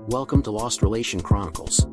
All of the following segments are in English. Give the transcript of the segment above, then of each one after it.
Welcome to Lost Relation Chronicles.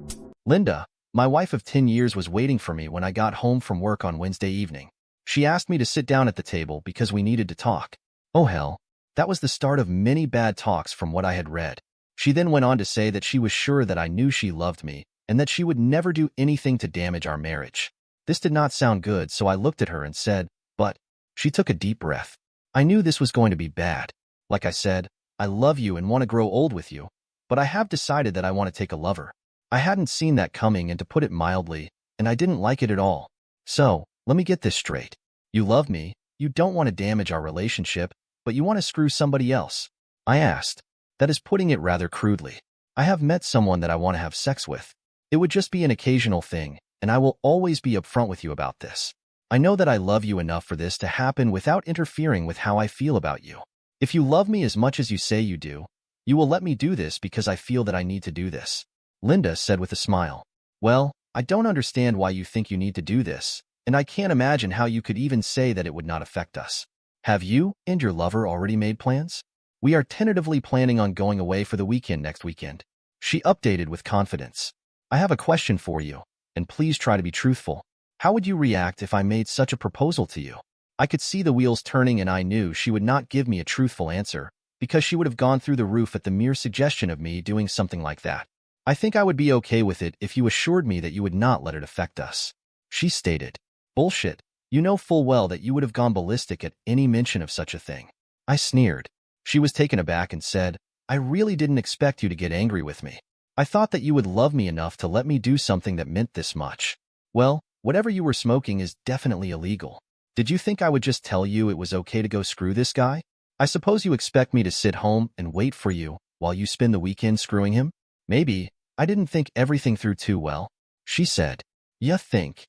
Linda, my wife of 10 years, was waiting for me when I got home from work on Wednesday evening. She asked me to sit down at the table because we needed to talk. Oh hell, that was the start of many bad talks from what I had read. She then went on to say that she was sure that I knew she loved me and that she would never do anything to damage our marriage. This did not sound good, so I looked at her and said, "But..." She took a deep breath. I knew this was going to be bad. Like I said, I love you and want to grow old with you, but I have decided that I want to take a lover. I hadn't seen that coming, and to put it mildly, and I didn't like it at all. So, let me get this straight. You love me, you don't want to damage our relationship, but you want to screw somebody else? I asked. That is putting it rather crudely. I have met someone that I want to have sex with. It would just be an occasional thing, and I will always be upfront with you about this. I know that I love you enough for this to happen without interfering with how I feel about you. If you love me as much as you say you do, you will let me do this because I feel that I need to do this. Linda said with a smile. Well, I don't understand why you think you need to do this, and I can't imagine how you could even say that it would not affect us. Have you and your lover already made plans? We are tentatively planning on going away for the weekend next weekend. She updated with confidence. I have a question for you, and please try to be truthful. How would you react if I made such a proposal to you? I could see the wheels turning, and I knew she would not give me a truthful answer, because she would have gone through the roof at the mere suggestion of me doing something like that. I think I would be okay with it if you assured me that you would not let it affect us. She stated. Bullshit. You know full well that you would have gone ballistic at any mention of such a thing. I sneered. She was taken aback and said, I really didn't expect you to get angry with me. I thought that you would love me enough to let me do something that meant this much. Well, whatever you were smoking is definitely illegal. Did you think I would just tell you it was okay to go screw this guy? I suppose you expect me to sit home and wait for you while you spend the weekend screwing him? Maybe. I didn't think everything through too well. She said. You think?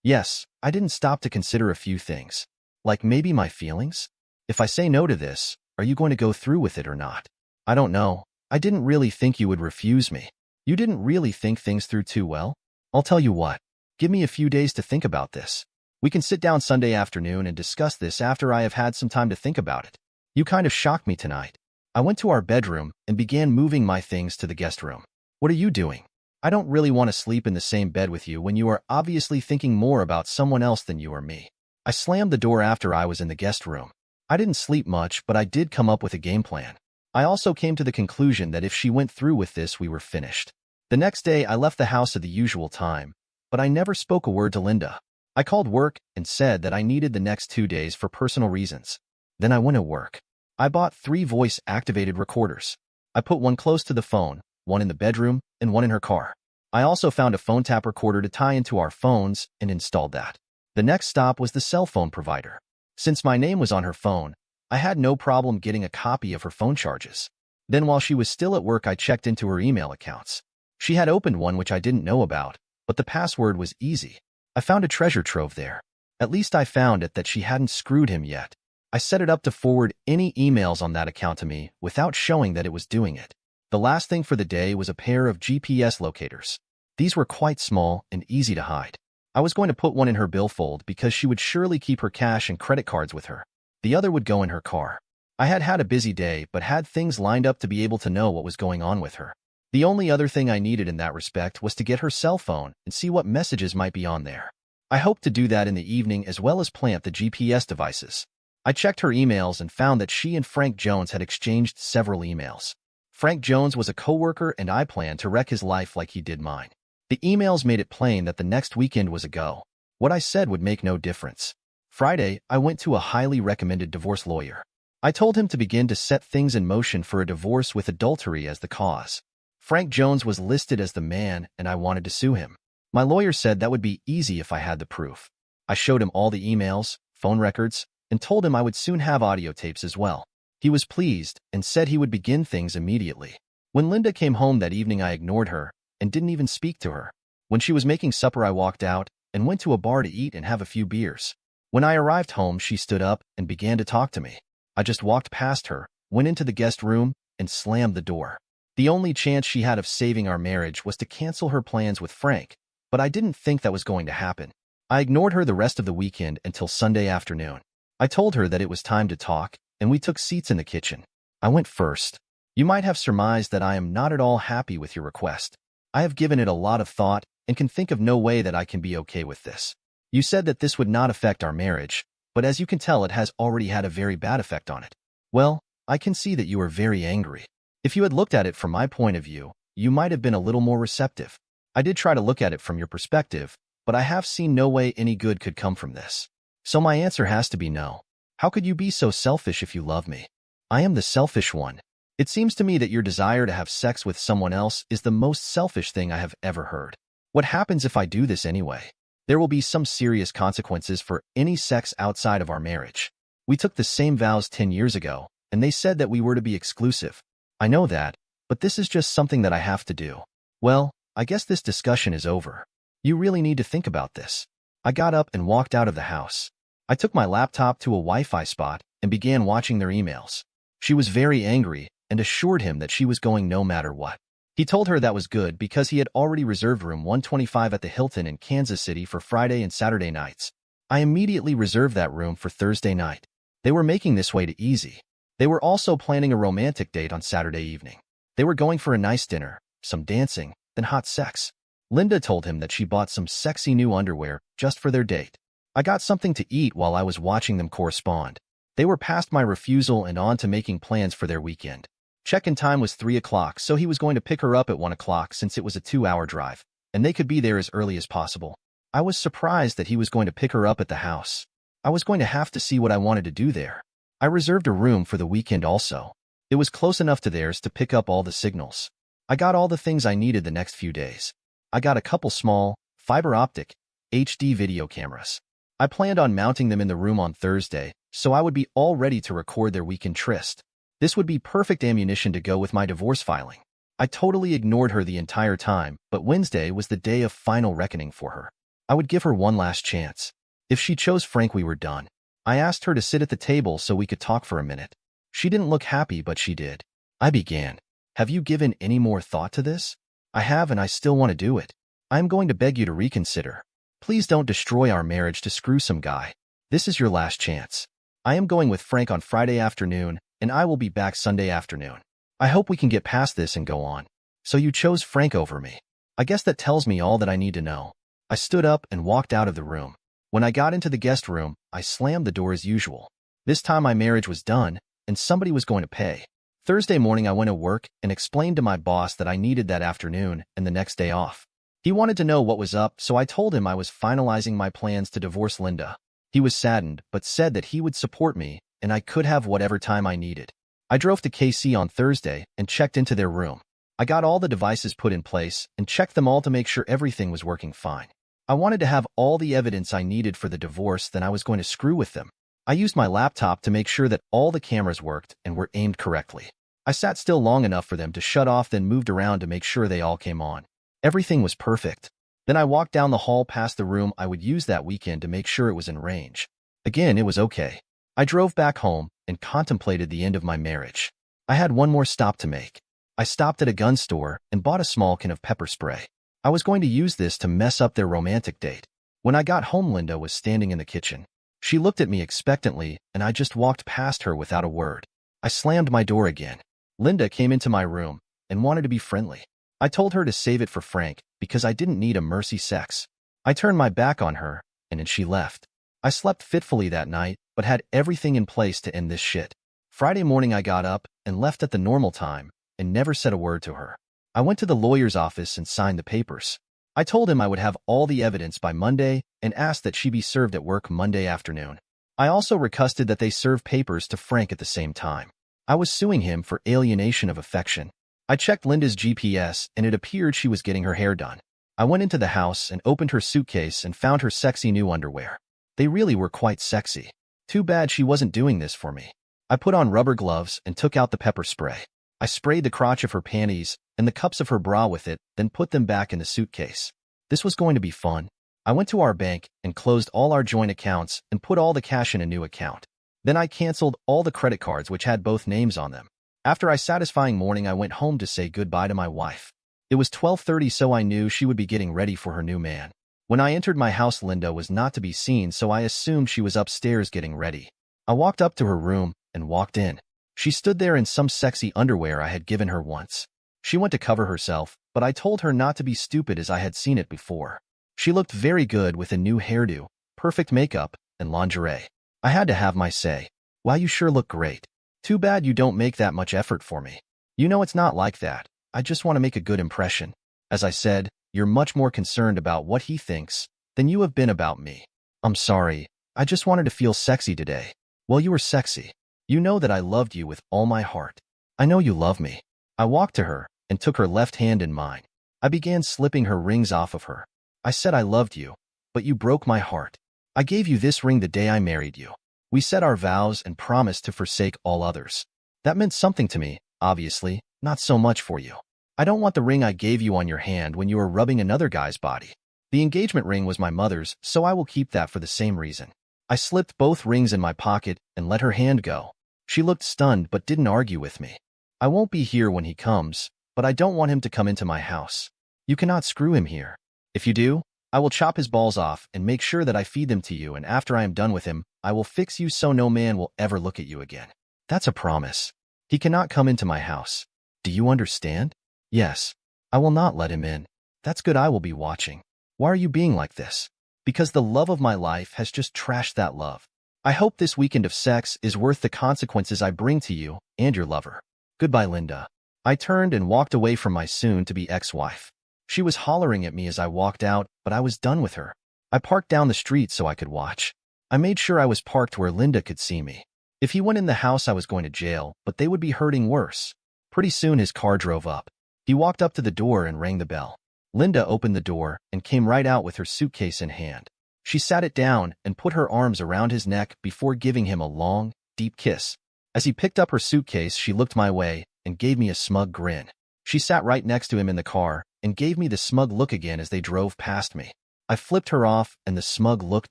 Yes, I didn't stop to consider a few things. Like maybe my feelings? If I say no to this, are you going to go through with it or not? I don't know. I didn't really think you would refuse me. You didn't really think things through too well? I'll tell you what. Give me a few days to think about this. We can sit down Sunday afternoon and discuss this after I have had some time to think about it. You kind of shocked me tonight. I went to our bedroom and began moving my things to the guest room. What are you doing? I don't really want to sleep in the same bed with you when you are obviously thinking more about someone else than you or me. I slammed the door after I was in the guest room. I didn't sleep much, but I did come up with a game plan. I also came to the conclusion that if she went through with this, we were finished. The next day, I left the house at the usual time, but I never spoke a word to Linda. I called work and said that I needed the next 2 days for personal reasons. Then I went to work. I bought 3 voice-activated recorders. I put one close to the phone, one in the bedroom, and one in her car. I also found a phone tap recorder to tie into our phones and installed that. The next stop was the cell phone provider. Since my name was on her phone, I had no problem getting a copy of her phone charges. Then while she was still at work, I checked into her email accounts. She had opened one which I didn't know about, but the password was easy. I found a treasure trove there. At least I found it that she hadn't screwed him yet. I set it up to forward any emails on that account to me without showing that it was doing it. The last thing for the day was a pair of GPS locators. These were quite small and easy to hide. I was going to put one in her billfold because she would surely keep her cash and credit cards with her. The other would go in her car. I had had a busy day but had things lined up to be able to know what was going on with her. The only other thing I needed in that respect was to get her cell phone and see what messages might be on there. I hoped to do that in the evening as well as plant the GPS devices. I checked her emails and found that she and Frank Jones had exchanged several emails. Frank Jones was a coworker and I planned to wreck his life like he did mine. The emails made it plain that the next weekend was a go. What I said would make no difference. Friday, I went to a highly recommended divorce lawyer. I told him to begin to set things in motion for a divorce with adultery as the cause. Frank Jones was listed as the man and I wanted to sue him. My lawyer said that would be easy if I had the proof. I showed him all the emails, phone records, and told him I would soon have audio tapes as well. He was pleased and said he would begin things immediately. When Linda came home that evening, I ignored her and didn't even speak to her. When she was making supper, I walked out and went to a bar to eat and have a few beers. When I arrived home, she stood up and began to talk to me. I just walked past her, went into the guest room, and slammed the door. The only chance she had of saving our marriage was to cancel her plans with Frank, but I didn't think that was going to happen. I ignored her the rest of the weekend until Sunday afternoon. I told her that it was time to talk, and we took seats in the kitchen. I went first. You might have surmised that I am not at all happy with your request. I have given it a lot of thought and can think of no way that I can be okay with this. You said that this would not affect our marriage, but as you can tell, it has already had a very bad effect on it. Well, I can see that you are very angry. If you had looked at it from my point of view, you might have been a little more receptive. I did try to look at it from your perspective, but I have seen no way any good could come from this. So my answer has to be no. How could you be so selfish if you love me? I am the selfish one. It seems to me that your desire to have sex with someone else is the most selfish thing I have ever heard. What happens if I do this anyway? There will be some serious consequences for any sex outside of our marriage. We took the same vows 10 years ago, and they said that we were to be exclusive. I know that, but this is just something that I have to do. Well, I guess this discussion is over. You really need to think about this. I got up and walked out of the house. I took my laptop to a Wi-Fi spot and began watching their emails. She was very angry and assured him that she was going no matter what. He told her that was good because he had already reserved room 125 at the Hilton in Kansas City for Friday and Saturday nights. I immediately reserved that room for Thursday night. They were making this way to easy. They were also planning a romantic date on Saturday evening. They were going for a nice dinner, some dancing, then hot sex. Linda told him that she bought some sexy new underwear just for their date. I got something to eat while I was watching them correspond. They were past my refusal and on to making plans for their weekend. Check-in time was 3 o'clock, so he was going to pick her up at 1 o'clock since it was a 2-hour drive, and they could be there as early as possible. I was surprised that he was going to pick her up at the house. I was going to have to see what I wanted to do there. I reserved a room for the weekend also. It was close enough to theirs to pick up all the signals. I got all the things I needed the next few days. I got a couple small, fiber optic, HD video cameras. I planned on mounting them in the room on Thursday, so I would be all ready to record their weekend tryst. This would be perfect ammunition to go with my divorce filing. I totally ignored her the entire time, but Wednesday was the day of final reckoning for her. I would give her one last chance. If she chose Frank, we were done. I asked her to sit at the table so we could talk for a minute. She didn't look happy, but she did. I began. Have you given any more thought to this? I have, and I still want to do it. I am going to beg you to reconsider. Please don't destroy our marriage to screw some guy. This is your last chance. I am going with Frank on Friday afternoon, and I will be back Sunday afternoon. I hope we can get past this and go on. So you chose Frank over me. I guess that tells me all that I need to know. I stood up and walked out of the room. When I got into the guest room, I slammed the door as usual. This time my marriage was done, and somebody was going to pay. Thursday morning I went to work and explained to my boss that I needed that afternoon and the next day off. He wanted to know what was up, so I told him I was finalizing my plans to divorce Linda. He was saddened, but said that he would support me and I could have whatever time I needed. I drove to KC on Thursday and checked into their room. I got all the devices put in place and checked them all to make sure everything was working fine. I wanted to have all the evidence I needed for the divorce, then I was going to screw with them. I used my laptop to make sure that all the cameras worked and were aimed correctly. I sat still long enough for them to shut off, then moved around to make sure they all came on. Everything was perfect. Then I walked down the hall past the room I would use that weekend to make sure it was in range. Again, it was okay. I drove back home and contemplated the end of my marriage. I had one more stop to make. I stopped at a gun store and bought a small can of pepper spray. I was going to use this to mess up their romantic date. When I got home, Linda was standing in the kitchen. She looked at me expectantly, and I just walked past her without a word. I slammed my door again. Linda came into my room and wanted to be friendly. I told her to save it for Frank because I didn't need a mercy sex. I turned my back on her, and then she left. I slept fitfully that night, but had everything in place to end this shit. Friday morning I got up and left at the normal time and never said a word to her. I went to the lawyer's office and signed the papers. I told him I would have all the evidence by Monday and asked that she be served at work Monday afternoon. I also requested that they serve papers to Frank at the same time. I was suing him for alienation of affection. I checked Linda's GPS and it appeared she was getting her hair done. I went into the house and opened her suitcase and found her sexy new underwear. They really were quite sexy. Too bad she wasn't doing this for me. I put on rubber gloves and took out the pepper spray. I sprayed the crotch of her panties and the cups of her bra with it, then put them back in the suitcase. This was going to be fun. I went to our bank and closed all our joint accounts and put all the cash in a new account. Then I canceled all the credit cards which had both names on them. After a satisfying morning, I went home to say goodbye to my wife. It was 12:30, so I knew she would be getting ready for her new man. When I entered my house, Linda was not to be seen, so I assumed she was upstairs getting ready. I walked up to her room and walked in. She stood there in some sexy underwear I had given her once. She went to cover herself, but I told her not to be stupid as I had seen it before. She looked very good with a new hairdo, perfect makeup, and lingerie. I had to have my say. Wow, you sure look great. Too bad you don't make that much effort for me. You know it's not like that. I just want to make a good impression. As I said, you're much more concerned about what he thinks than you have been about me. I'm sorry. I just wanted to feel sexy today. Well, you were sexy. You know that I loved you with all my heart. I know you love me. I walked to her and took her left hand in mine. I began slipping her rings off of her. I said I loved you, but you broke my heart. I gave you this ring the day I married you. We said our vows and promised to forsake all others. That meant something to me, obviously, not so much for you. I don't want the ring I gave you on your hand when you were rubbing another guy's body. The engagement ring was my mother's, so I will keep that for the same reason. I slipped both rings in my pocket and let her hand go. She looked stunned but didn't argue with me. I won't be here when he comes, but I don't want him to come into my house. You cannot screw him here. If you do, I will chop his balls off and make sure that I feed them to you, and after I am done with him, I will fix you so no man will ever look at you again. That's a promise. He cannot come into my house. Do you understand? Yes. I will not let him in. That's good, I will be watching. Why are you being like this? Because the love of my life has just trashed that love. I hope this weekend of sex is worth the consequences I bring to you and your lover. Goodbye, Linda. I turned and walked away from my soon-to-be ex-wife. She was hollering at me as I walked out, but I was done with her. I parked down the street so I could watch. I made sure I was parked where Linda could see me. If he went in the house, I was going to jail, but they would be hurting worse. Pretty soon his car drove up. He walked up to the door and rang the bell. Linda opened the door and came right out with her suitcase in hand. She sat it down and put her arms around his neck before giving him a long, deep kiss. As he picked up her suitcase, she looked my way and gave me a smug grin. She sat right next to him in the car and gave me the smug look again as they drove past me. I flipped her off and the smug look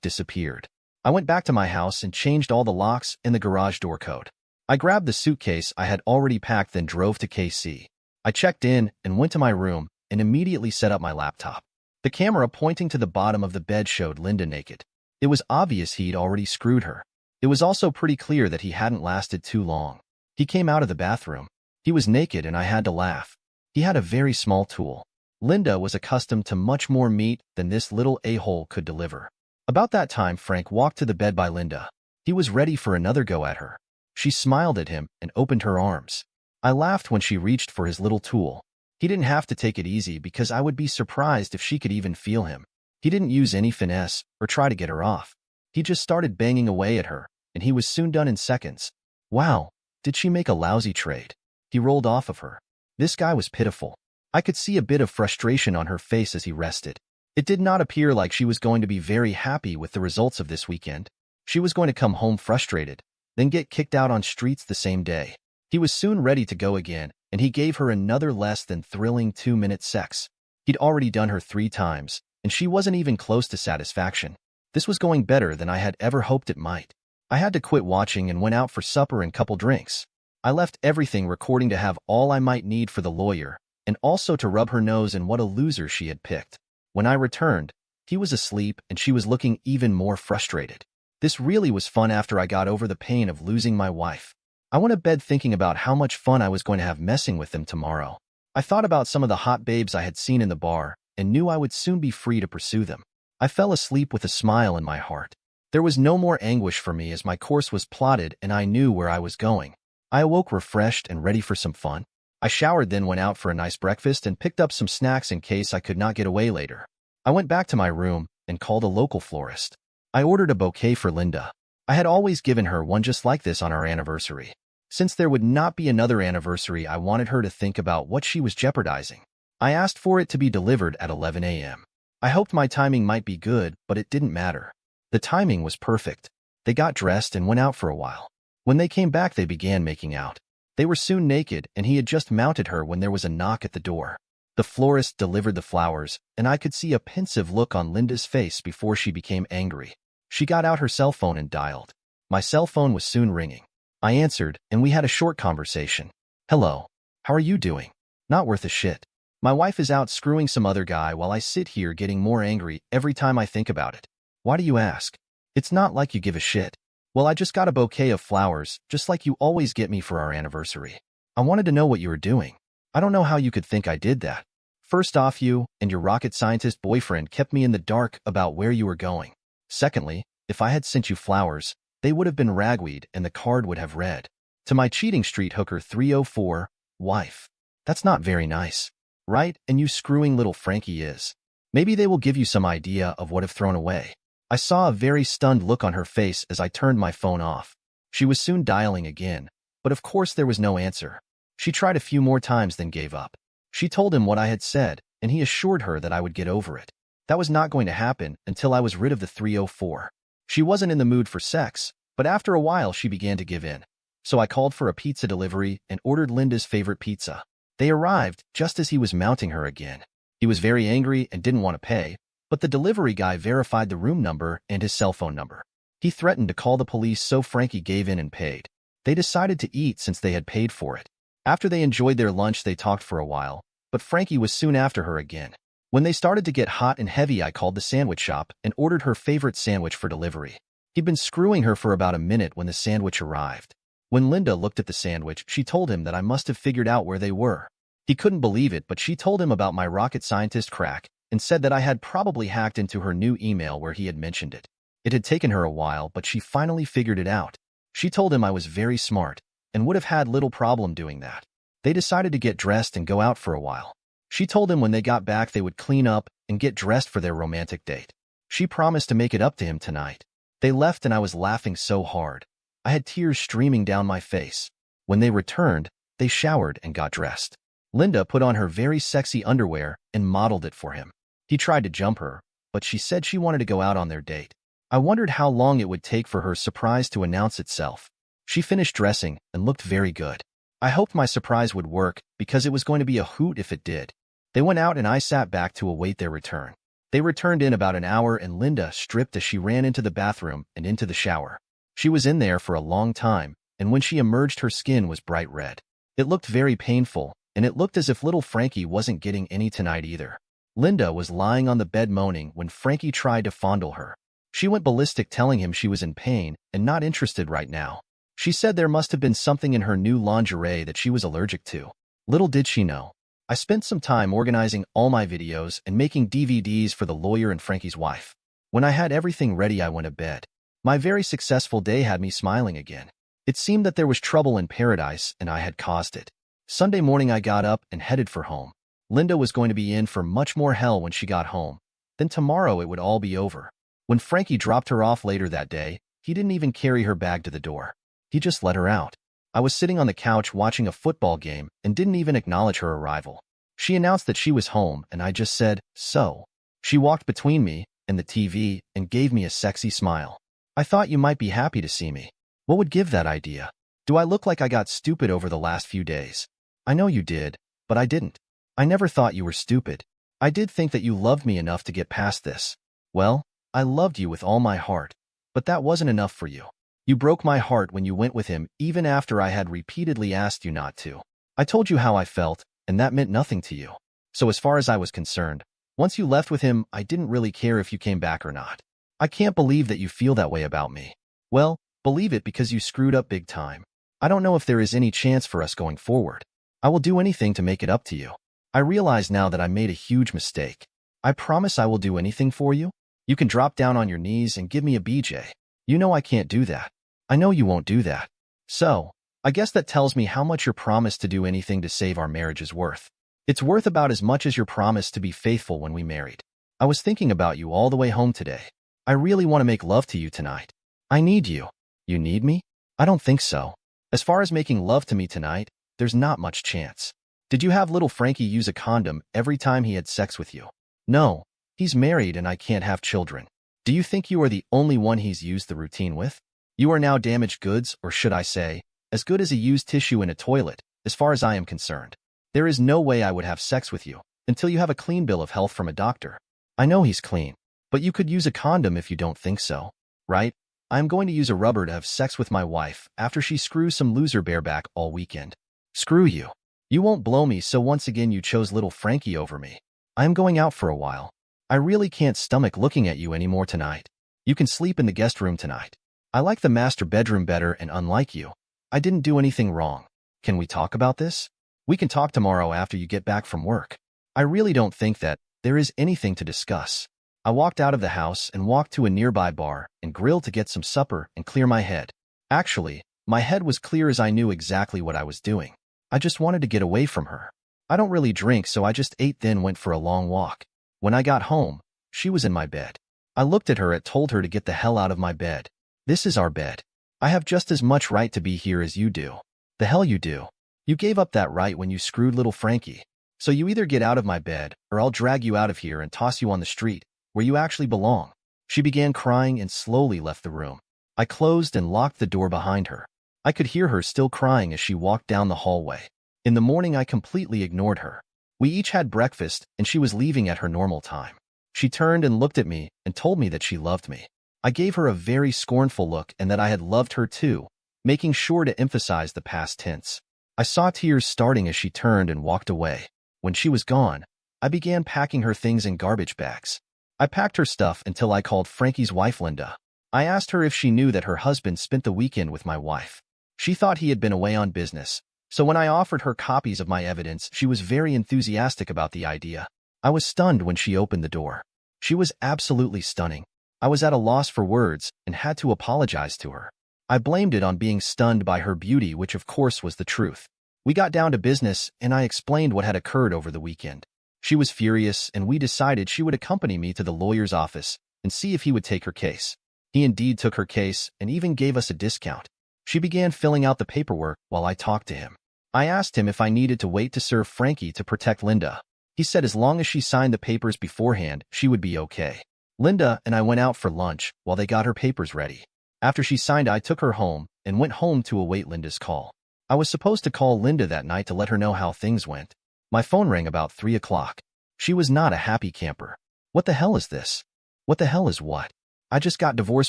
disappeared. I went back to my house and changed all the locks and the garage door code. I grabbed the suitcase I had already packed, then drove to KC. I checked in and went to my room and immediately set up my laptop. The camera pointing to the bottom of the bed showed Linda naked. It was obvious he'd already screwed her. It was also pretty clear that he hadn't lasted too long. He came out of the bathroom. He was naked and I had to laugh. He had a very small tool. Linda was accustomed to much more meat than this little a-hole could deliver. About that time, Frank walked to the bed by Linda. He was ready for another go at her. She smiled at him and opened her arms. I laughed when she reached for his little tool. He didn't have to take it easy because I would be surprised if she could even feel him. He didn't use any finesse or try to get her off. He just started banging away at her, and he was soon done in seconds. Wow, did she make a lousy trade? He rolled off of her. This guy was pitiful. I could see a bit of frustration on her face as he rested. It did not appear like she was going to be very happy with the results of this weekend. She was going to come home frustrated, then get kicked out on streets the same day. He was soon ready to go again, and he gave her another less than thrilling 2-minute sex. He'd already done her 3 times, and she wasn't even close to satisfaction. This was going better than I had ever hoped it might. I had to quit watching and went out for supper and couple drinks. I left everything recording to have all I might need for the lawyer, and also to rub her nose in what a loser she had picked. When I returned, he was asleep and she was looking even more frustrated. This really was fun after I got over the pain of losing my wife. I went to bed thinking about how much fun I was going to have messing with them tomorrow. I thought about some of the hot babes I had seen in the bar and knew I would soon be free to pursue them. I fell asleep with a smile in my heart. There was no more anguish for me as my course was plotted and I knew where I was going. I awoke refreshed and ready for some fun. I showered, then went out for a nice breakfast and picked up some snacks in case I could not get away later. I went back to my room and called a local florist. I ordered a bouquet for Linda. I had always given her one just like this on our anniversary. Since there would not be another anniversary, I wanted her to think about what she was jeopardizing. I asked for it to be delivered at 11 a.m. I hoped my timing might be good, but it didn't matter. The timing was perfect. They got dressed and went out for a while. When they came back, they began making out. They were soon naked, and he had just mounted her when there was a knock at the door. The florist delivered the flowers, and I could see a pensive look on Linda's face before she became angry. She got out her cell phone and dialed. My cell phone was soon ringing. I answered, and we had a short conversation. Hello. How are you doing? Not worth a shit. My wife is out screwing some other guy while I sit here getting more angry every time I think about it. Why do you ask? It's not like you give a shit. Well, I just got a bouquet of flowers, just like you always get me for our anniversary. I wanted to know what you were doing. I don't know how you could think I did that. First off, you and your rocket scientist boyfriend kept me in the dark about where you were going. Secondly, if I had sent you flowers, they would have been ragweed and the card would have read, "To my cheating street hooker 304, wife." That's not very nice, right? And you screwing little Frankie is. Maybe they will give you some idea of what I've thrown away. I saw a very stunned look on her face as I turned my phone off. She was soon dialing again, but of course there was no answer. She tried a few more times then gave up. She told him what I had said, and he assured her that I would get over it. That was not going to happen until I was rid of the 304. She wasn't in the mood for sex, but after a while she began to give in. So I called for a pizza delivery and ordered Linda's favorite pizza. They arrived just as he was mounting her again. He was very angry and didn't want to pay, but the delivery guy verified the room number and his cell phone number. He threatened to call the police, so Frankie gave in and paid. They decided to eat since they had paid for it. After they enjoyed their lunch, they talked for a while, but Frankie was soon after her again. When they started to get hot and heavy, I called the sandwich shop and ordered her favorite sandwich for delivery. He'd been screwing her for about a minute when the sandwich arrived. When Linda looked at the sandwich, she told him that I must have figured out where they were. He couldn't believe it, but she told him about my rocket scientist crack and said that I had probably hacked into her new email where he had mentioned it. It had taken her a while, but she finally figured it out. She told him I was very smart and would have had little problem doing that. They decided to get dressed and go out for a while. She told him when they got back they would clean up and get dressed for their romantic date. She promised to make it up to him tonight. They left and I was laughing so hard. I had tears streaming down my face. When they returned, they showered and got dressed. Linda put on her very sexy underwear and modeled it for him. He tried to jump her, but she said she wanted to go out on their date. I wondered how long it would take for her surprise to announce itself. She finished dressing and looked very good. I hoped my surprise would work because it was going to be a hoot if it did. They went out and I sat back to await their return. They returned in about an hour and Linda stripped as she ran into the bathroom and into the shower. She was in there for a long time, and when she emerged her skin was bright red. It looked very painful, and it looked as if little Frankie wasn't getting any tonight either. Linda was lying on the bed moaning when Frankie tried to fondle her. She went ballistic, telling him she was in pain and not interested right now. She said there must have been something in her new lingerie that she was allergic to. Little did she know. I spent some time organizing all my videos and making DVDs for the lawyer and Frankie's wife. When I had everything ready, I went to bed. My very successful day had me smiling again. It seemed that there was trouble in paradise and I had caused it. Sunday morning I got up and headed for home. Linda was going to be in for much more hell when she got home. Then tomorrow it would all be over. When Frankie dropped her off later that day, he didn't even carry her bag to the door. He just let her out. I was sitting on the couch watching a football game and didn't even acknowledge her arrival. She announced that she was home and I just said, "So." She walked between me and the TV and gave me a sexy smile. "I thought you might be happy to see me." What would give that idea? Do I look like I got stupid over the last few days? I know you did, but I didn't. I never thought you were stupid. I did think that you loved me enough to get past this. Well, I loved you with all my heart, but that wasn't enough for you. You broke my heart when you went with him, even after I had repeatedly asked you not to. I told you how I felt, and that meant nothing to you. So as far as I was concerned, once you left with him, I didn't really care if you came back or not. I can't believe that you feel that way about me. Well, believe it, because you screwed up big time. I don't know if there is any chance for us going forward. I will do anything to make it up to you. I realize now that I made a huge mistake. I promise I will do anything for you. You can drop down on your knees and give me a BJ. You know I can't do that. I know you won't do that. So, I guess that tells me how much your promise to do anything to save our marriage is worth. It's worth about as much as your promise to be faithful when we married. I was thinking about you all the way home today. I really want to make love to you tonight. I need you. You need me? I don't think so. As far as making love to me tonight, there's not much chance. Did you have little Frankie use a condom every time he had sex with you? No. He's married and I can't have children. Do you think you are the only one he's used the routine with? You are now damaged goods, or should I say, as good as a used tissue in a toilet, as far as I am concerned. There is no way I would have sex with you until you have a clean bill of health from a doctor. I know he's clean, but you could use a condom if you don't think so, right? I am going to use a rubber to have sex with my wife after she screws some loser bareback all weekend. Screw you. You won't blow me, so once again you chose little Frankie over me. I am going out for a while. I really can't stomach looking at you anymore tonight. You can sleep in the guest room tonight. I like the master bedroom better, and unlike you, I didn't do anything wrong. Can we talk about this? We can talk tomorrow after you get back from work. I really don't think that there is anything to discuss. I walked out of the house and walked to a nearby bar and grill to get some supper and clear my head. Actually, my head was clear as I knew exactly what I was doing. I just wanted to get away from her. I don't really drink, so I just ate, then went for a long walk. When I got home, she was in my bed. I looked at her and told her to get the hell out of my bed. This is our bed. I have just as much right to be here as you do. The hell you do. You gave up that right when you screwed little Frankie. So you either get out of my bed, or I'll drag you out of here and toss you on the street, where you actually belong. She began crying and slowly left the room. I closed and locked the door behind her. I could hear her still crying as she walked down the hallway. In the morning, I completely ignored her. We each had breakfast, and she was leaving at her normal time. She turned and looked at me and told me that she loved me. I gave her a very scornful look and that I had loved her too, making sure to emphasize the past tense. I saw tears starting as she turned and walked away. When she was gone, I began packing her things in garbage bags. I packed her stuff until I called Frankie's wife, Linda. I asked her if she knew that her husband spent the weekend with my wife. She thought he had been away on business, so when I offered her copies of my evidence, she was very enthusiastic about the idea. I was stunned when she opened the door. She was absolutely stunning. I was at a loss for words and had to apologize to her. I blamed it on being stunned by her beauty, which of course was the truth. We got down to business and I explained what had occurred over the weekend. She was furious and we decided she would accompany me to the lawyer's office and see if he would take her case. He indeed took her case and even gave us a discount. She began filling out the paperwork while I talked to him. I asked him if I needed to wait to serve Frankie to protect Linda. He said as long as she signed the papers beforehand, she would be okay. Linda and I went out for lunch while they got her papers ready. After she signed, I took her home and went home to await Linda's call. I was supposed to call Linda that night to let her know how things went. My phone rang about 3 o'clock. She was not a happy camper. What the hell is this? What the hell is what? I just got divorce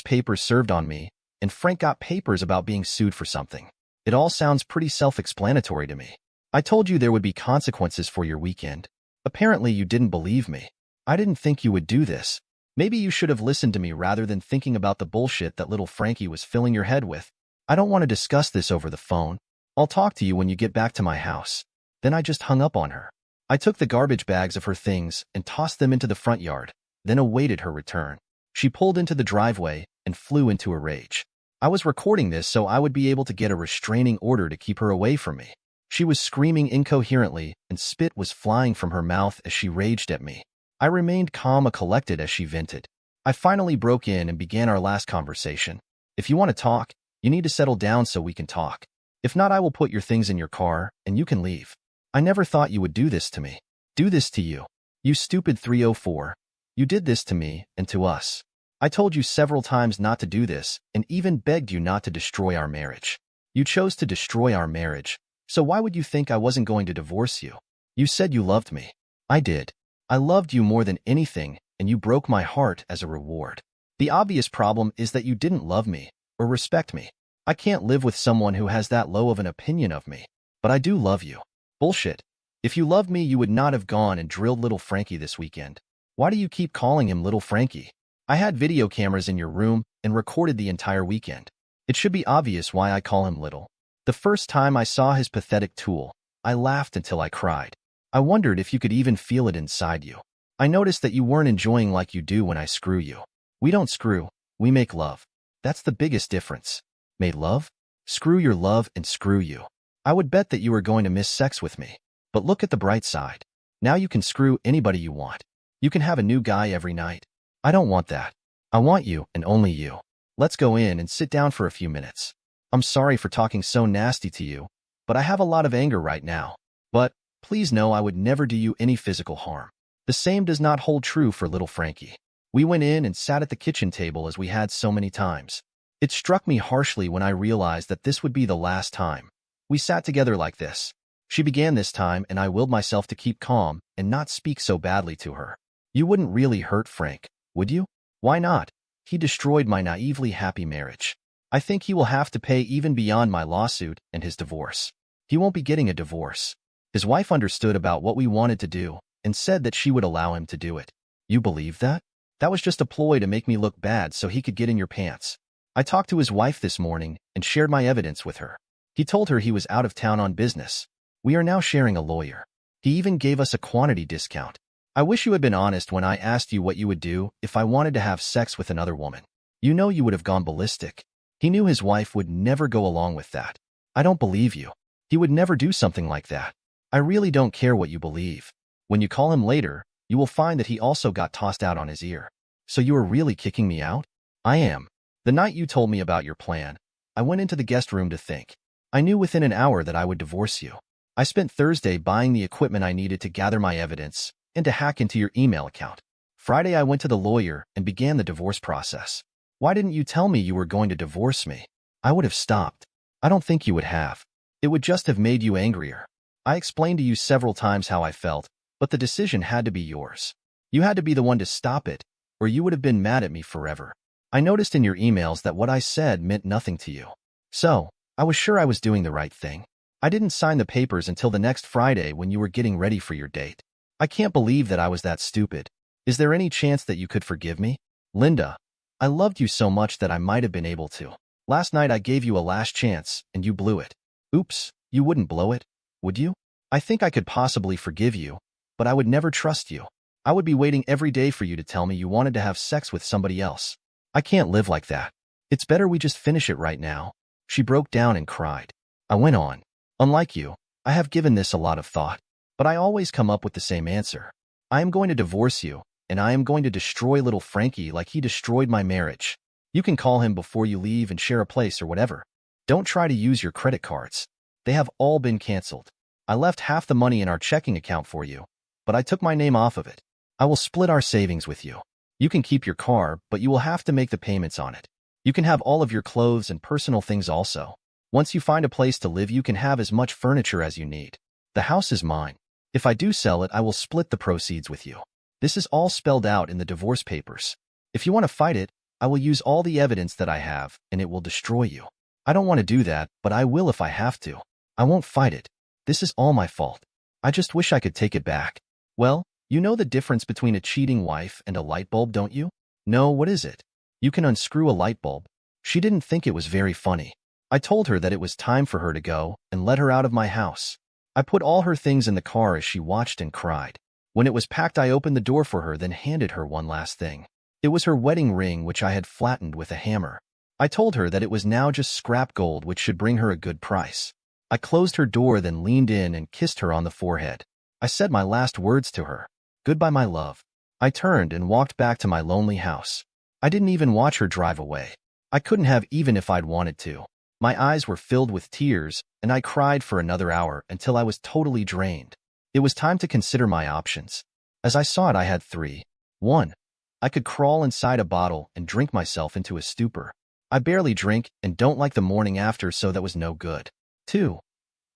papers served on me, and Frank got papers about being sued for something. It all sounds pretty self-explanatory to me. I told you there would be consequences for your weekend. Apparently you didn't believe me. I didn't think you would do this. Maybe you should have listened to me rather than thinking about the bullshit that little Frankie was filling your head with. I don't want to discuss this over the phone. I'll talk to you when you get back to my house. Then I just hung up on her. I took the garbage bags of her things and tossed them into the front yard, then awaited her return. She pulled into the driveway and flew into a rage. I was recording this so I would be able to get a restraining order to keep her away from me. She was screaming incoherently and spit was flying from her mouth as she raged at me. I remained calm and collected as she vented. I finally broke in and began our last conversation. If you want to talk, you need to settle down so we can talk. If not, I will put your things in your car and you can leave. I never thought you would do this to me. Do this to you. You stupid 304. You did this to me and to us. I told you several times not to do this and even begged you not to destroy our marriage. You chose to destroy our marriage, so why would you think I wasn't going to divorce you? You said you loved me. I did. I loved you more than anything, and you broke my heart as a reward. The obvious problem is that you didn't love me or respect me. I can't live with someone who has that low of an opinion of me, but I do love you. Bullshit. If you loved me, you would not have gone and drilled little Frankie this weekend. Why do you keep calling him little Frankie? I had video cameras in your room and recorded the entire weekend. It should be obvious why I call him little. The first time I saw his pathetic tool, I laughed until I cried. I wondered if you could even feel it inside you. I noticed that you weren't enjoying like you do when I screw you. We don't screw, we make love. That's the biggest difference. Made love? Screw your love and screw you. I would bet that you are going to miss sex with me. But look at the bright side. Now you can screw anybody you want. You can have a new guy every night. I don't want that. I want you and only you. Let's go in and sit down for a few minutes. I'm sorry for talking so nasty to you, but I have a lot of anger right now. But please know I would never do you any physical harm. The same does not hold true for little Frankie. We went in and sat at the kitchen table as we had so many times. It struck me harshly when I realized that this would be the last time we sat together like this. She began this time and I willed myself to keep calm and not speak so badly to her. You wouldn't really hurt Frank, would you? Why not? He destroyed my naively happy marriage. I think he will have to pay even beyond my lawsuit and his divorce. He won't be getting a divorce. His wife understood about what we wanted to do and said that she would allow him to do it. You believe that? That was just a ploy to make me look bad so he could get in your pants. I talked to his wife this morning and shared my evidence with her. He told her he was out of town on business. We are now sharing a lawyer. He even gave us a quantity discount. I wish you had been honest when I asked you what you would do if I wanted to have sex with another woman. You know you would have gone ballistic. He knew his wife would never go along with that. I don't believe you. He would never do something like that. I really don't care what you believe. When you call him later, you will find that he also got tossed out on his ear. So you are really kicking me out? I am. The night you told me about your plan, I went into the guest room to think. I knew within an hour that I would divorce you. I spent Thursday buying the equipment I needed to gather my evidence and to hack into your email account. Friday, I went to the lawyer and began the divorce process. Why didn't you tell me you were going to divorce me? I would have stopped. I don't think you would have. It would just have made you angrier. I explained to you several times how I felt, but the decision had to be yours. You had to be the one to stop it, or you would have been mad at me forever. I noticed in your emails that what I said meant nothing to you. So, I was sure I was doing the right thing. I didn't sign the papers until the next Friday when you were getting ready for your date. I can't believe that I was that stupid. Is there any chance that you could forgive me? Linda, I loved you so much that I might have been able to. Last night I gave you a last chance, and you blew it. Oops, you wouldn't blow it, would you? I think I could possibly forgive you, but I would never trust you. I would be waiting every day for you to tell me you wanted to have sex with somebody else. I can't live like that. It's better we just finish it right now. She broke down and cried. I went on. Unlike you, I have given this a lot of thought, but I always come up with the same answer. I am going to divorce you, and I am going to destroy little Frankie like he destroyed my marriage. You can call him before you leave and share a place or whatever. Don't try to use your credit cards. They have all been canceled. I left half the money in our checking account for you, but I took my name off of it. I will split our savings with you. You can keep your car, but you will have to make the payments on it. You can have all of your clothes and personal things also. Once you find a place to live, you can have as much furniture as you need. The house is mine. If I do sell it, I will split the proceeds with you. This is all spelled out in the divorce papers. If you want to fight it, I will use all the evidence that I have, and it will destroy you. I don't want to do that, but I will if I have to. I won't fight it. This is all my fault. I just wish I could take it back. Well, you know the difference between a cheating wife and a light bulb, don't you? No, what is it? You can unscrew a light bulb. She didn't think it was very funny. I told her that it was time for her to go and let her out of my house. I put all her things in the car as she watched and cried. When it was packed, I opened the door for her, then handed her one last thing. It was her wedding ring, which I had flattened with a hammer. I told her that it was now just scrap gold, which should bring her a good price. I closed her door, then leaned in and kissed her on the forehead. I said my last words to her. Goodbye, my love. I turned and walked back to my lonely house. I didn't even watch her drive away. I couldn't have even if I'd wanted to. My eyes were filled with tears, and I cried for another hour until I was totally drained. It was time to consider my options. As I saw it, I had three. 1. I could crawl inside a bottle and drink myself into a stupor. I barely drink and don't like the morning after, so that was no good. 2.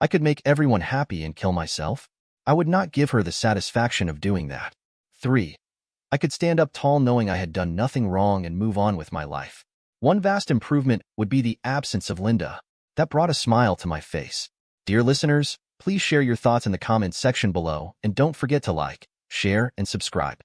I could make everyone happy and kill myself. I would not give her the satisfaction of doing that. 3. I could stand up tall knowing I had done nothing wrong and move on with my life. One vast improvement would be the absence of Linda. That brought a smile to my face. Dear listeners, please share your thoughts in the comments section below, and don't forget to like, share, and subscribe.